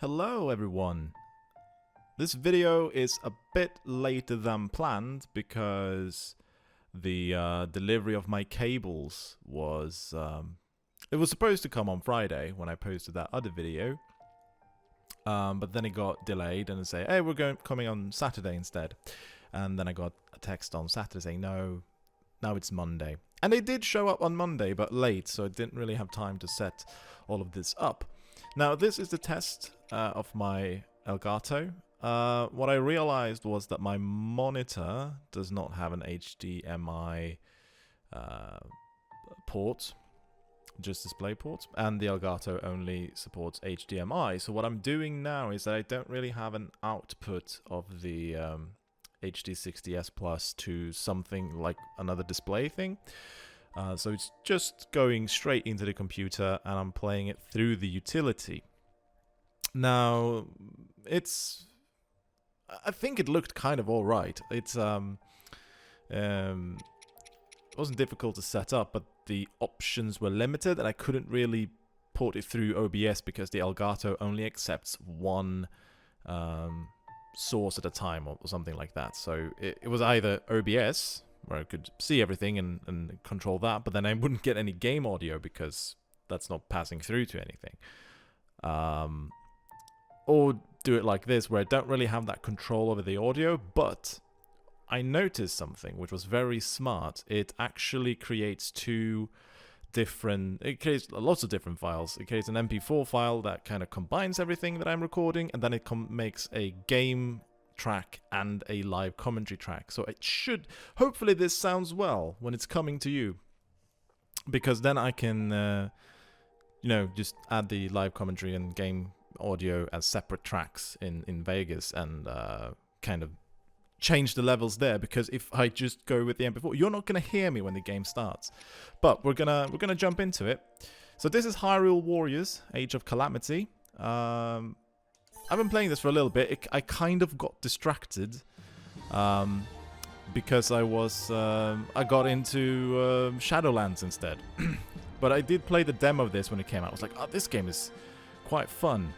Hello everyone! This video is a bit later than planned because the delivery of my cables was... it was supposed to come on Friday when I posted that other video. But then it got delayed and they say, hey, we're coming on Saturday instead. And then I got a text on Saturday saying, no, now it's Monday. And they did show up on Monday, but late, so I didn't really have time to set all of this up. Now, this is the test of my Elgato. What I realized was that my monitor does not have an HDMI port, just display ports, and the Elgato only supports HDMI. So what I'm doing now is that I don't really have an output of the HD60S Plus to something like another display thing. So it's just going straight into the computer and I'm playing it through the utility. Now, I think it looked kind of alright. It wasn't difficult to set up, but the options were limited and I couldn't really port it through OBS because the Elgato only accepts one source at a time or something like that. So it was either OBS, where I could see everything and control that, but then I wouldn't get any game audio because that's not passing through to anything. Or do it like this, where I don't really have that control over the audio, but I noticed something which was very smart. It actually creates it creates lots of different files. It creates an MP4 file that kind of combines everything that I'm recording, and then it makes a game track and a live commentary track. So it should, hopefully this sounds well when it's coming to you, because then I can just add the live commentary and game audio as separate tracks in Vegas and kind of change the levels there, because if I just go with the MP4, you're not going to hear me when the game starts. But we're gonna jump into it. So this is Hyrule Warriors, Age of Calamity. I've been playing this for a little bit. I kind of got distracted because I got into Shadowlands instead. But I did play the demo of this when it came out. I was like, oh, this game is quite fun.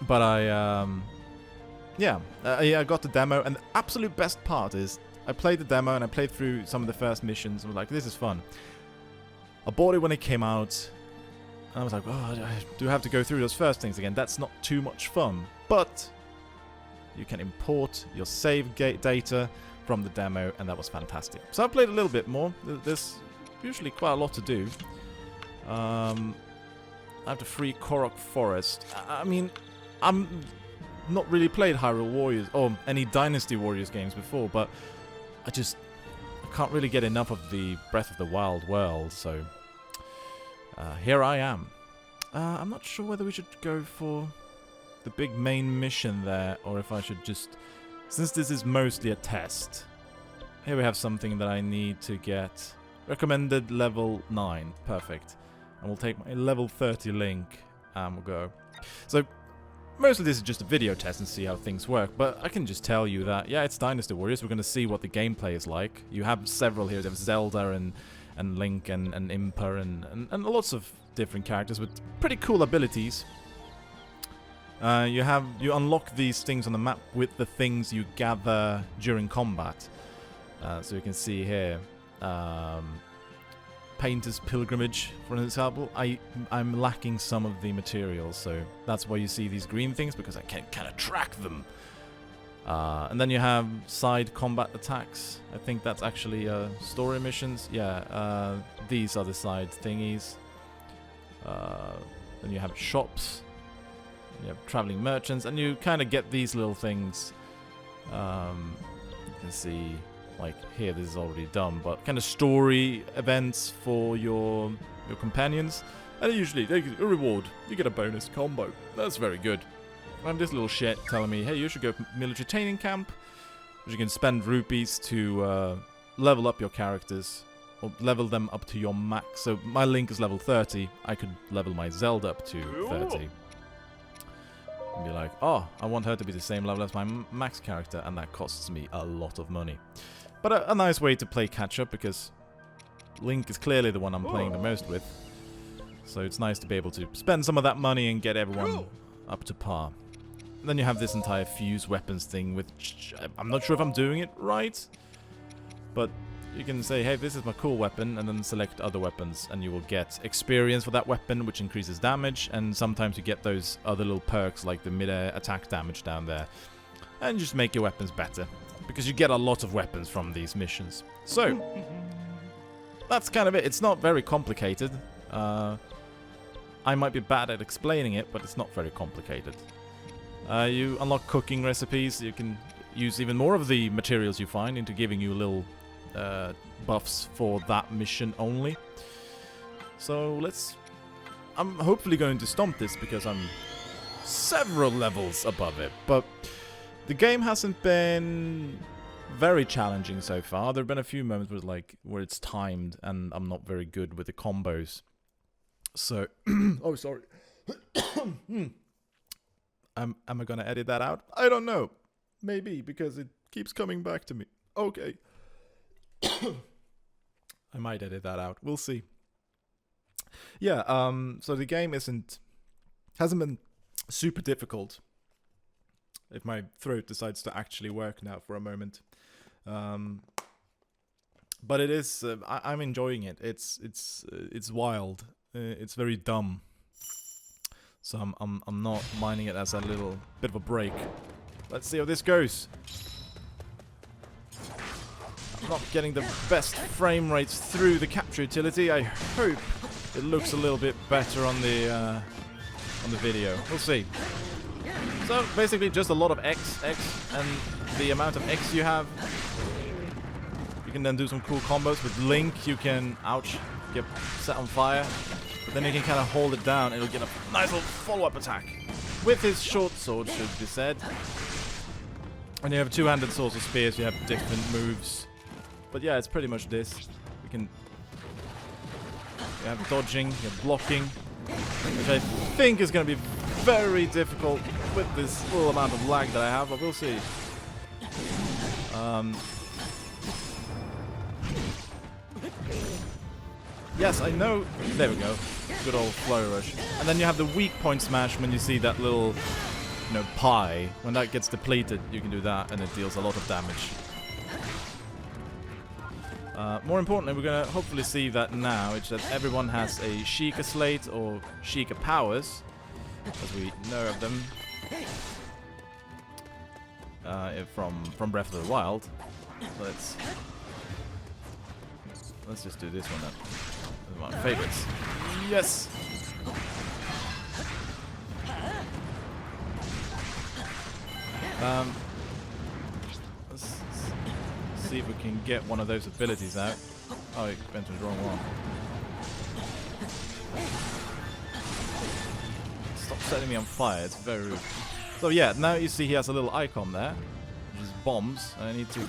But I got the demo, and the absolute best part is I played the demo and I played through some of the first missions and was like, this is fun. I bought it when it came out. And I was like, oh, I do have to go through those first things again. That's not too much fun. But you can import your save data from the demo, and that was fantastic. So I played a little bit more. There's usually quite a lot to do. I have to free Korok Forest. I mean, I'm not really played Hyrule Warriors or any Dynasty Warriors games before, but I can't really get enough of the Breath of the Wild world, so... here I am. I'm not sure whether we should go for the big main mission there, or if I should just... Since this is mostly a test, here we have something that I need to get. Recommended level 9. Perfect. And we'll take my level 30 Link, and we'll go. So, mostly this is just a video test and see how things work, but I can just tell you that, yeah, it's Dynasty Warriors. We're going to see what the gameplay is like. You have several here. There's Zelda and Link and Impa and lots of different characters with pretty cool abilities. You unlock these things on the map with the things you gather during combat. So you can see here, Painter's Pilgrimage, for example. I'm lacking some of the materials, so that's why you see these green things, because I can kind of track them. And then you have side combat attacks. I think that's actually story missions. Yeah, these are the side thingies. Then you have shops. You have traveling merchants, and you kind of get these little things. You can see, like here, this is already done, but kind of story events for your companions. And usually they get a reward. You get a bonus combo. That's very good. I'm this little shit telling me, hey, you should go military training camp, which you can spend rupees to level up your characters, or level them up to your max. So my Link is level 30, I could level my Zelda up to 30. And be like, oh, I want her to be the same level as my max character, and that costs me a lot of money. But a nice way to play catch-up, because Link is clearly the one I'm playing the most with. So it's nice to be able to spend some of that money and get everyone up to par. And then you have this entire fuse weapons thing, which I'm not sure if I'm doing it right, but you can say, hey, this is my cool weapon, and then select other weapons, and you will get experience for that weapon, which increases damage, and sometimes you get those other little perks, like the mid-air attack damage down there, and just make your weapons better, because you get a lot of weapons from these missions. So, that's kind of it. It's not very complicated. I might be bad at explaining it, but it's not very complicated. You unlock cooking recipes. You can use even more of the materials you find into giving you little buffs for that mission only. So I'm hopefully going to stomp this because I'm several levels above it. But the game hasn't been very challenging so far. There have been a few moments where it's timed and I'm not very good with the combos. So, oh sorry. Am I gonna edit that out? I don't know. Maybe, because it keeps coming back to me. Okay. I might edit that out. We'll see. Yeah, so the game hasn't been super difficult. If my throat decides to actually work now for a moment. But it is, I'm enjoying it. It's wild. It's very dumb. So I'm not minding it as a little bit of a break. Let's see how this goes. I'm not getting the best frame rates through the capture utility. I hope it looks a little bit better on the video. We'll see. So basically just a lot of X, and the amount of X you have, you can then do some cool combos. With Link you can, get set on fire. But then you can kind of hold it down, it'll get a nice little follow-up attack. With his short sword, should be said. When you have two-handed swords or spears, you have different moves. But yeah, it's pretty much this. You have dodging, you have blocking, which I think is going to be very difficult with this little amount of lag that I have, but we'll see. Yes, I know. There we go. Good old flurry rush. And then you have the weak point smash when you see that little, pie. When that gets depleted, you can do that, and it deals a lot of damage. More importantly, we're going to hopefully see that now, it's that everyone has a Sheikah Slate or Sheikah Powers, as we know of them from Breath of the Wild. Let's just do this one then. One of my favorites. Yes! Let's see if we can get one of those abilities out. Oh, it went to the wrong one. Stop setting me on fire, it's very rude. So yeah, now you see he has a little icon there, which is bombs, and I need to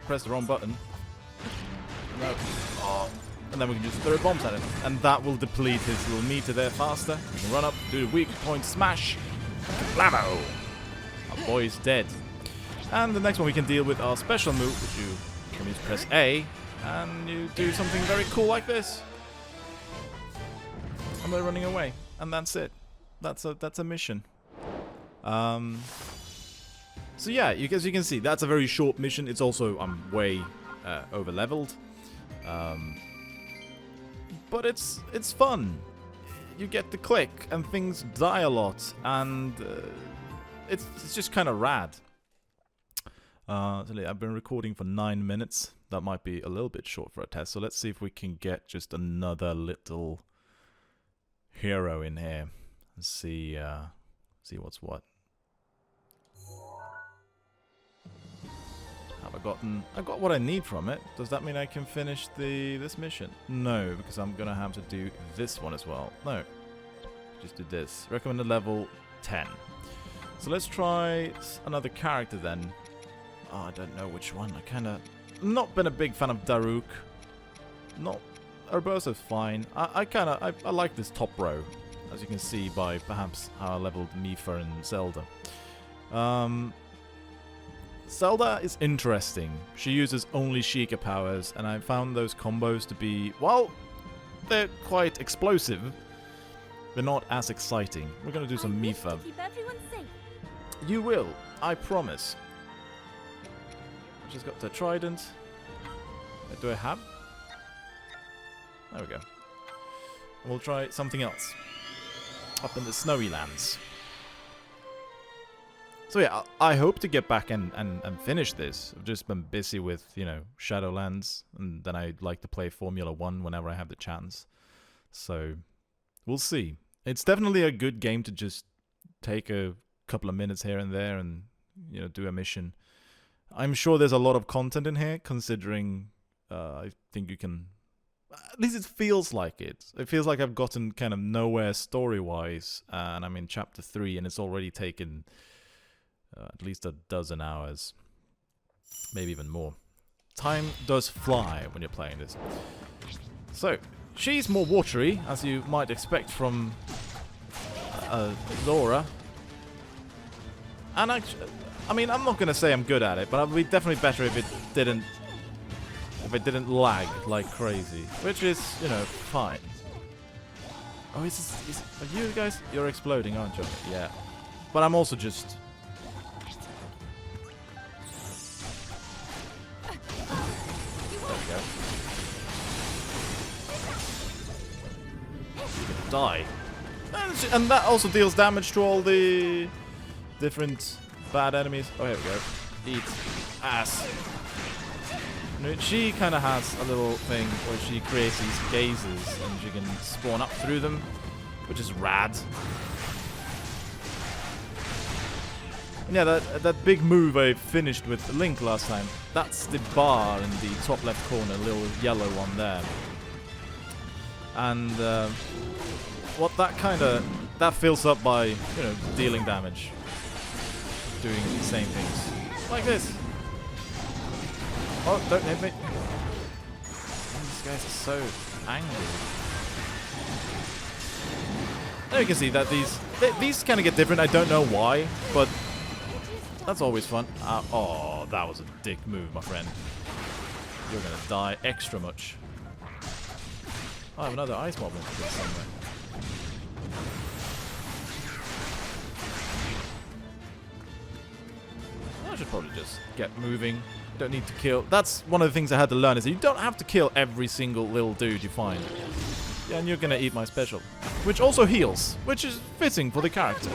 press the wrong button. No. Oh. And then we can just throw bombs at him, and that will deplete his little meter there faster. We can run up, do the weak point smash. Blammo! Our boy is dead. And the next one we can deal with our special move, which you can just press A, and you do something very cool like this. And they're running away, and that's it. That's a mission. So yeah, as you can see, that's a very short mission. It's also way over leveled. But it's fun. You get to click and things die a lot, and it's just kind of rad. So I've been recording for 9 minutes. That might be a little bit short for a test. So let's see if we can get just another little hero in here and see what's what. I got what I need from it. Does that mean I can finish this mission? No, because I'm gonna have to do this one as well. No, just do this. Recommended level 10. So let's try another character then. Oh, I don't know which one. I'm not been a big fan of Daruk. Urbosa's fine. I like this top row, as you can see by perhaps how I leveled Mipha and Zelda. Zelda is interesting. She uses only Sheikah powers, and I found those combos to be, well, they're quite explosive. They're not as exciting. We're gonna do some Mifa. Keep everyone safe. You will, I promise. I just got the trident. Do I have? There we go. We'll try something else. Up in the snowy lands. So yeah, I hope to get back and finish this. I've just been busy with, you know, Shadowlands, and then I'd like to play Formula 1 whenever I have the chance. So, we'll see. It's definitely a good game to just take a couple of minutes here and there and, you know, do a mission. I'm sure there's a lot of content in here, considering I think you can... At least it feels like it. It feels like I've gotten kind of nowhere story-wise, and I'm in Chapter 3, and it's already taken... at least a dozen hours, maybe even more. Time does fly when you're playing this. So, she's more watery, as you might expect from Laura. And I mean, I'm not gonna say I'm good at it, but I'd be definitely better if it didn't lag like crazy, which is, you know, fine. Oh, are you guys? You're exploding, aren't you? Yeah. But I'm also just. Die. And that also deals damage to all the different bad enemies. Oh, here we go. Eat ass. She kind of has a little thing where she creates these gazes and she can spawn up through them, which is rad. And yeah, that big move I finished with Link last time, that's the bar in the top left corner, little yellow one there. And what that fills up by, you know, dealing damage, doing the same things like this. Oh, don't hit me! Oh, these guys are so angry. Now you can see that these kind of get different. I don't know why, but that's always fun. Oh, that was a dick move, my friend. You're gonna die extra much. Oh, I have another ice mob somewhere. I should probably just get moving. Don't need to kill. That's one of the things I had to learn, is that you don't have to kill every single little dude you find. Yeah, and you're gonna eat my special. Which also heals, which is fitting for the character.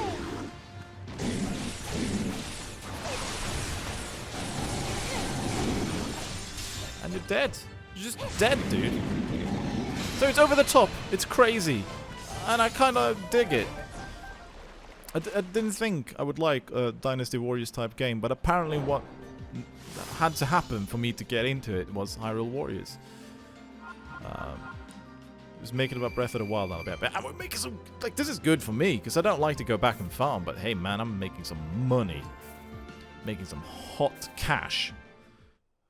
And you're dead. You're just dead, dude. So it's over the top. It's crazy. And I kind of dig it. I didn't think I would like a Dynasty Warriors type game, but apparently what had to happen for me to get into it was Hyrule Warriors. Just making about Breath of the Wild a little bit. And we're making some... Like, this is good for me, because I don't like to go back and farm, but hey, man, I'm making some money. Making some hot cash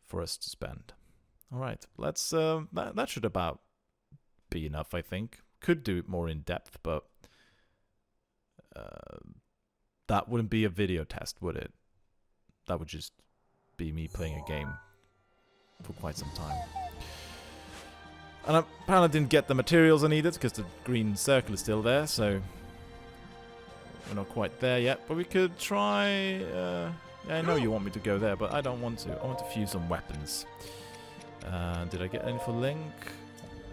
for us to spend. Alright, let's... that should about be enough, I think. Could do it more in depth, but... that wouldn't be a video test, would it? That would just be me playing a game for quite some time. And I apparently didn't get the materials I needed because the green circle is still there, so we're not quite there yet. But we could try... yeah, I know you want me to go there, but I don't want to. I want to fuse some weapons. Did I get any for Link?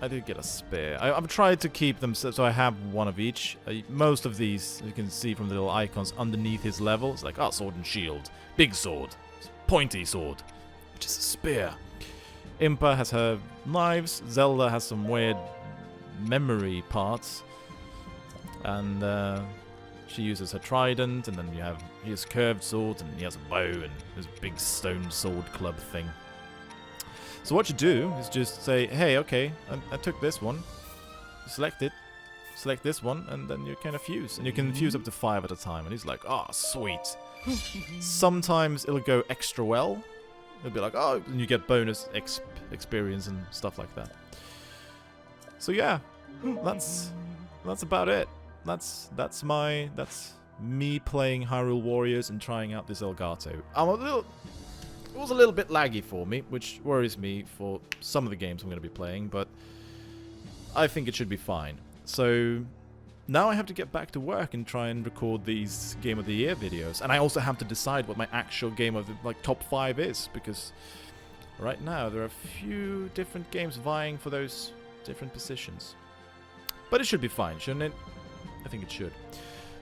I did get a spear. I've tried to keep them so I have one of each. Most of these, you can see from the little icons underneath his level. It's like, oh, sword and shield. Big sword. Pointy sword. Which is a spear. Impa has her knives. Zelda has some weird memory parts. And she uses her trident. And then you have his curved sword. And he has a bow and his big stone sword club thing. So what you do is just say, hey, okay, I took this one, select it, select this one, and then you kind of fuse. And you can fuse up to 5 at a time. And he's like, oh, sweet. Sometimes it'll go extra well. It'll be like, oh, and you get bonus experience and stuff like that. So yeah, that's about it. That's me playing Hyrule Warriors and trying out this Elgato. It was a little bit laggy for me, which worries me for some of the games I'm going to be playing, but I think it should be fine. So, now I have to get back to work and try and record these Game of the Year videos. And I also have to decide what my actual Game of the top 5 is, because right now there are a few different games vying for those different positions. But it should be fine, shouldn't it? I think it should.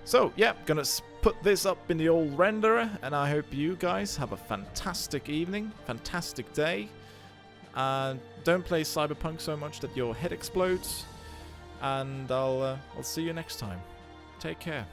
So, yeah, gonna put this up in the old renderer, and I hope you guys have a fantastic evening, fantastic day. And don't play Cyberpunk so much that your head explodes. And I'll see you next time. Take care.